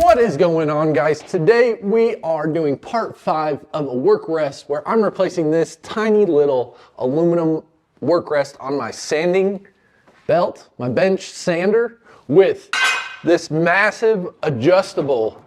What is going on, guys? Today we are doing part 5 of a work rest where I'm replacing this tiny little aluminum work rest on my sanding belt, my bench sander, with this massive adjustable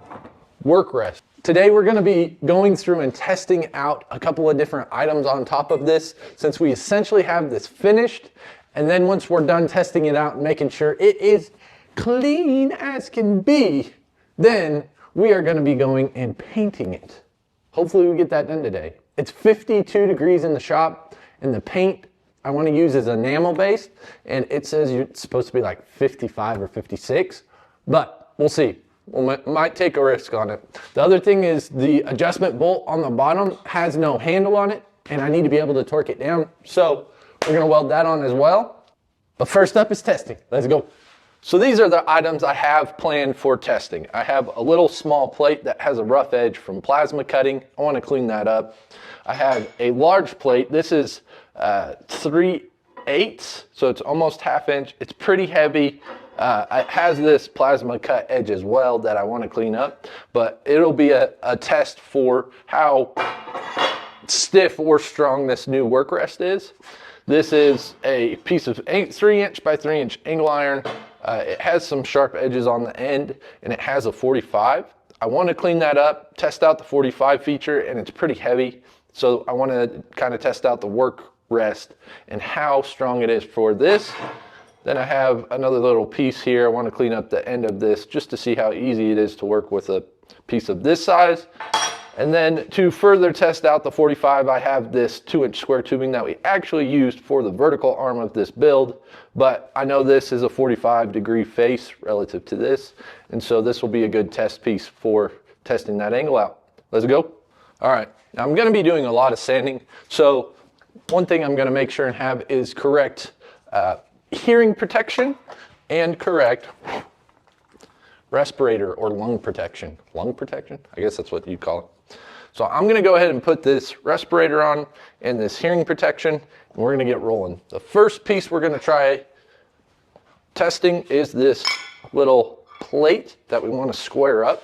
work rest. Today we're going to be going through and testing out a couple of different items on top of this, since we essentially have this finished, and then once we're done testing it out and making sure it is clean as can be, then we are going to be going and painting it. Hopefully we get that done today. It's 52 degrees in the shop, and the paint I want to use is enamel based, and it says it's supposed to be like 55 or 56, but we'll see. We might take a risk on it. The other thing is the adjustment bolt on the bottom has no handle on it, and I need to be able to torque it down, so we're going to weld that on as well. But first up is testing. Let's go. So these are the items I have planned for testing. I have a little small plate that has a rough edge from plasma cutting. I want to clean that up. I have a large plate. This is 3/8, so it's almost ½ inch. It's pretty heavy. It has this plasma cut edge as well that I want to clean up, but it'll be a test for how stiff or strong this new work rest is. This is a piece of 3" by 3" angle iron. It has some sharp edges on the end, and it has a 45. I want to clean that up, test out the 45 feature, and it's pretty heavy. So I want to kind of test out the work rest and how strong it is for this. Then I have another little piece here. I want to clean up the end of this just to see how easy it is to work with a piece of this size. And then to further test out the 45, I have this 2" square tubing that we actually used for the vertical arm of this build, but I know this is a 45-degree face relative to this, and so this will be a good test piece for testing that angle out. Let's go. All right, now I'm gonna be doing a lot of sanding, so one thing I'm gonna make sure and have is correct hearing protection and correct respirator or lung protection. Lung protection? I guess that's what you'd call it. So I'm going to go ahead and put this respirator on and this hearing protection, and we're going to get rolling. The first piece we're going to try testing is this little plate that we want to square up.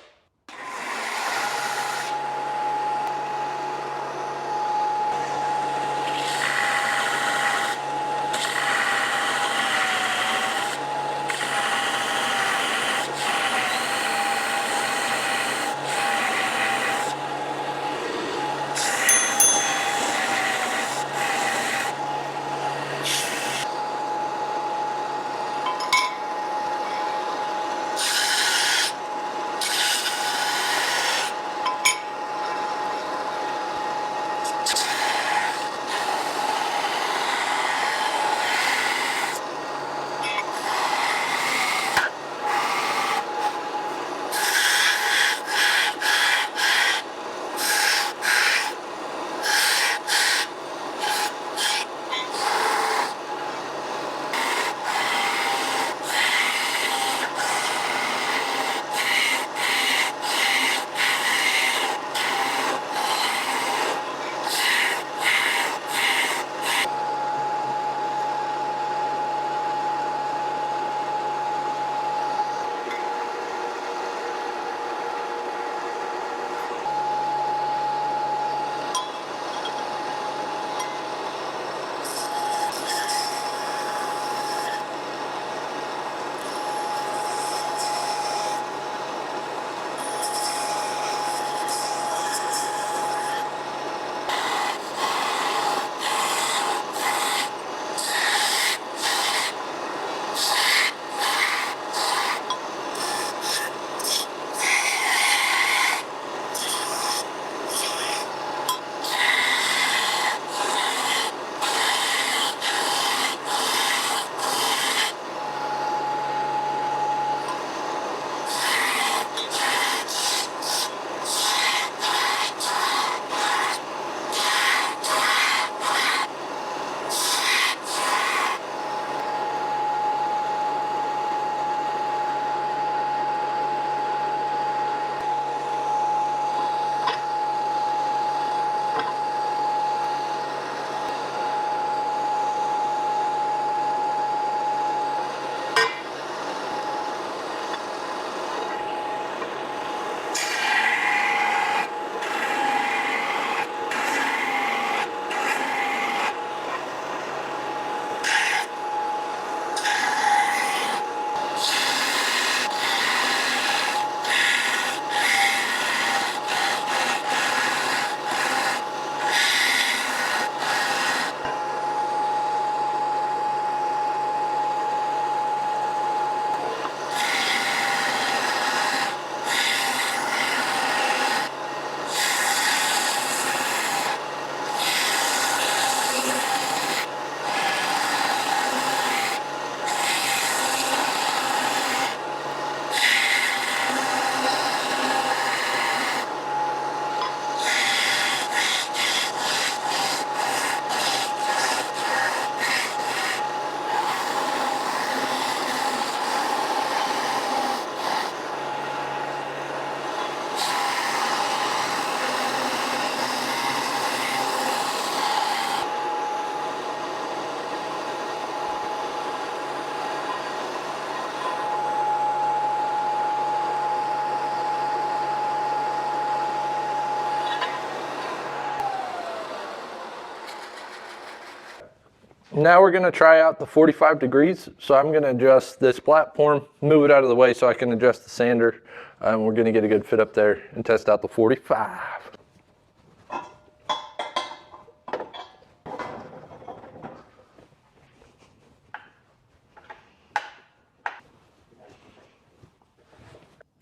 Now we're gonna try out the 45 degrees. So I'm gonna adjust this platform, move it out of the way so I can adjust the sander. We're gonna get a good fit up there and test out the 45.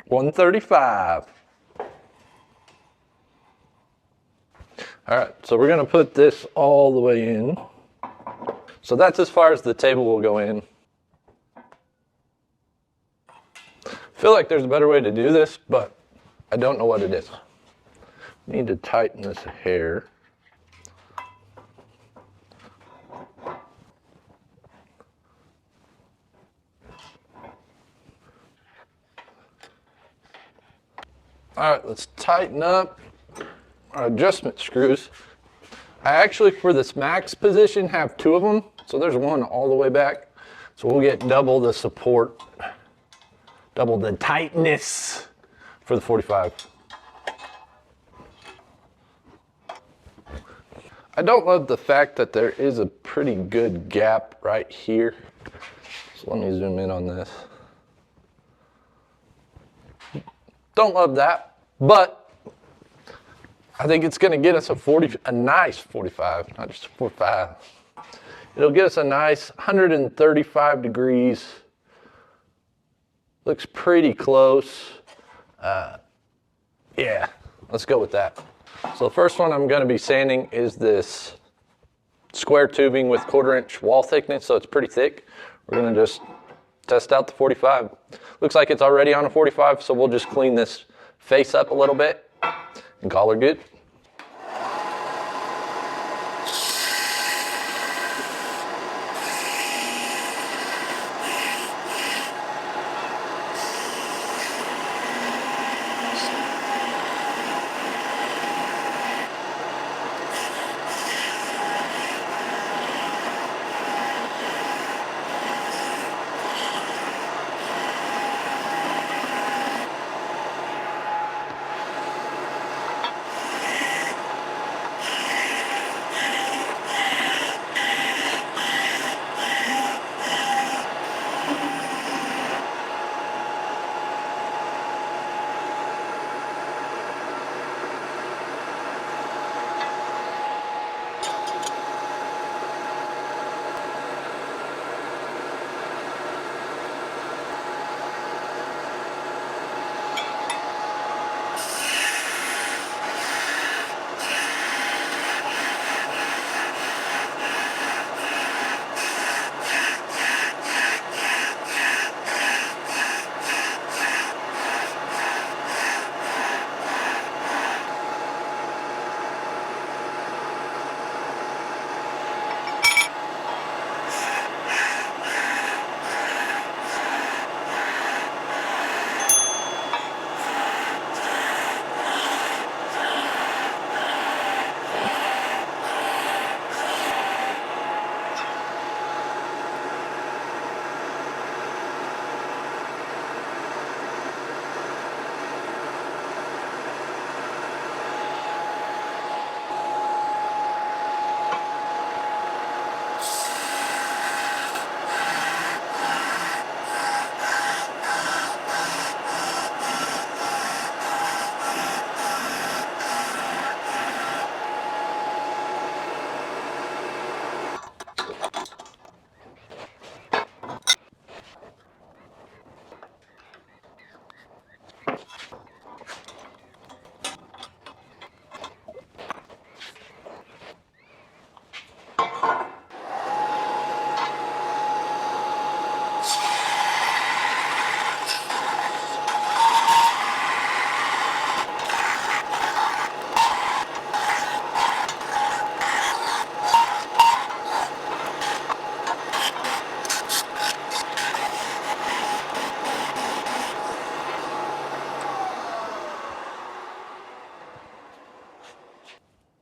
$135. All right, so we're gonna put this all the way in. So that's as far as the table will go in. I feel like there's a better way to do this, but I don't know what it is. Need to tighten this a hair. All right, let's tighten up our adjustment screws. I actually, for this max position, have 2 of them. So there's one all the way back. So we'll get double the support, double the tightness for the 45. I don't love the fact that there is a pretty good gap right here. So let me zoom in on this. Don't love that, but I think it's gonna get us a nice 45, not just a 45. It'll get us a nice 135 degrees. Looks pretty close. Yeah, let's go with that. So the first one I'm gonna be sanding is this square tubing with 1/4" wall thickness, so it's pretty thick. We're gonna just test out the 45. Looks like it's already on a 45, so we'll just clean this face up a little bit and call her good.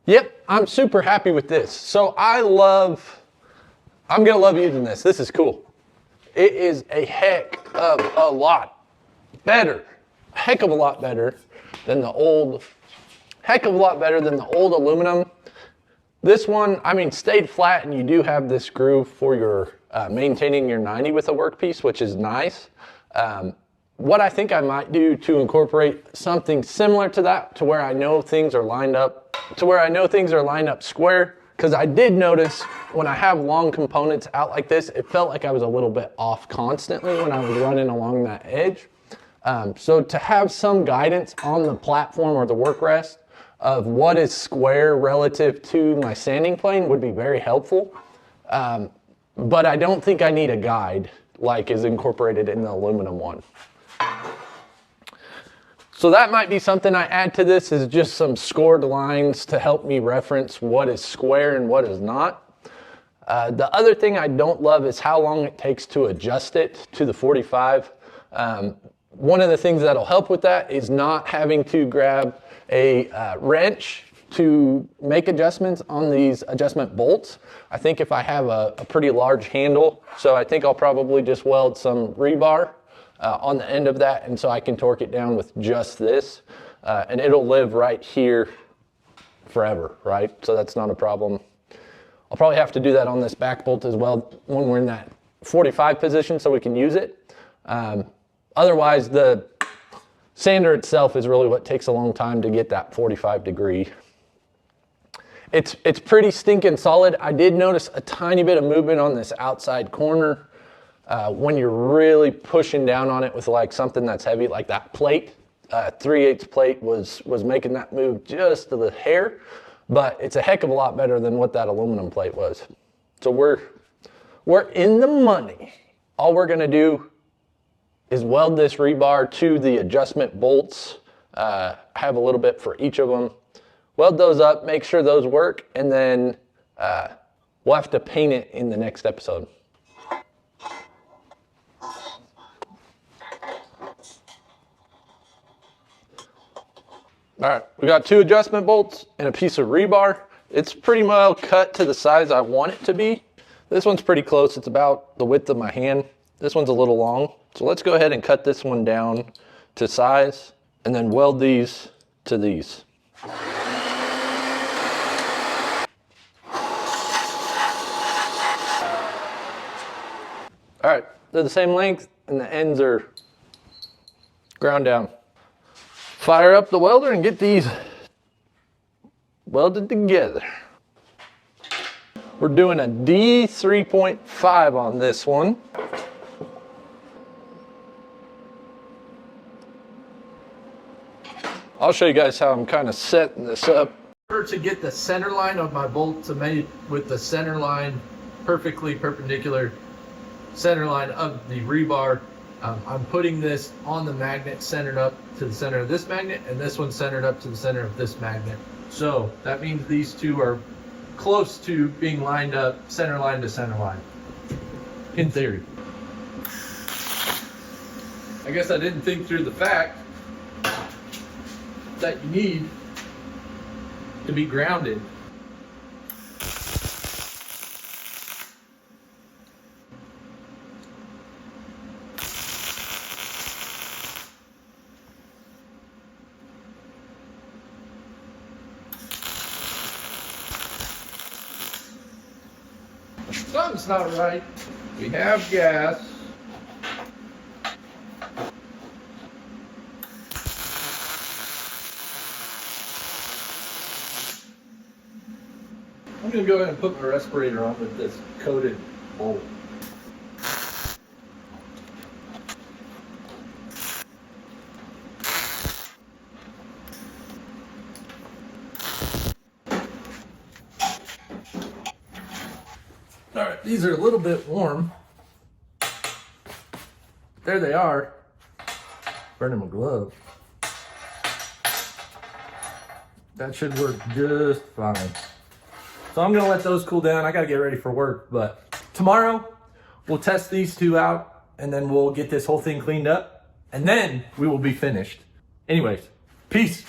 Yep, I'm super happy with this. So I'm gonna love using this. This is cool. It is a heck of a lot better, heck of a lot better than the old aluminum. This one, I mean, stayed flat, and you do have this groove for your maintaining your 90 with a workpiece, which is nice. What I think I might do to incorporate something similar to that, to where I know things are lined up, square, because I did notice when I have long components out like this, it felt like I was a little bit off constantly when I was running along that edge. So to have some guidance on the platform or the work rest of what is square relative to my sanding plane would be very helpful. But I don't think I need a guide like is incorporated in the aluminum one. So that might be something I add to this, is just some scored lines to help me reference what is square and what is not. The other thing I don't love is how long it takes to adjust it to the 45. One of the things that'll help with that is not having to grab a wrench to make adjustments on these adjustment bolts. I think if I have a pretty large handle, so I think I'll probably just weld some rebar on the end of that, and so I can torque it down with just this, and it'll live right here forever, right? So that's not a problem. I'll probably have to do that on this back bolt as well when we're in that 45 position so we can use it. Otherwise, the sander itself is really what takes a long time to get that 45 degree. It's pretty stinking solid. I did notice a tiny bit of movement on this outside corner. When you're really pushing down on it with like something that's heavy, like that plate, 3/8 plate was making that move just to the hair, but it's a heck of a lot better than what that aluminum plate was. So we're in the money. All we're gonna do is weld this rebar to the adjustment bolts. Have a little bit for each of them. Weld those up, make sure those work, and then we'll have to paint it in the next episode. All right, we got 2 adjustment bolts and a piece of rebar. It's pretty well cut to the size I want it to be. This one's pretty close. It's about the width of my hand. This one's a little long. So let's go ahead and cut this one down to size and then weld these to these. All right, they're the same length and the ends are ground down. Fire up the welder and get these welded together. We're doing a D3.5 on this one. I'll show you guys how I'm kind of setting this up. In order to get the center line of my bolt to mate with the center line, perfectly perpendicular center line of the rebar, I'm putting this on the magnet centered up to the center of this magnet, and this one centered up to the center of this magnet. So that means these two are close to being lined up, center line to center line, in theory. I guess I didn't think through the fact that you need to be grounded. Something's not right. We have gas. I'm going to go ahead and put my respirator on with this coated bolt. All right, these are a little bit warm. There they are. Burning my glove. That should work just fine. So I'm gonna let those cool down. I gotta get ready for work, but tomorrow we'll test these two out and then we'll get this whole thing cleaned up and then we will be finished. Anyways, peace.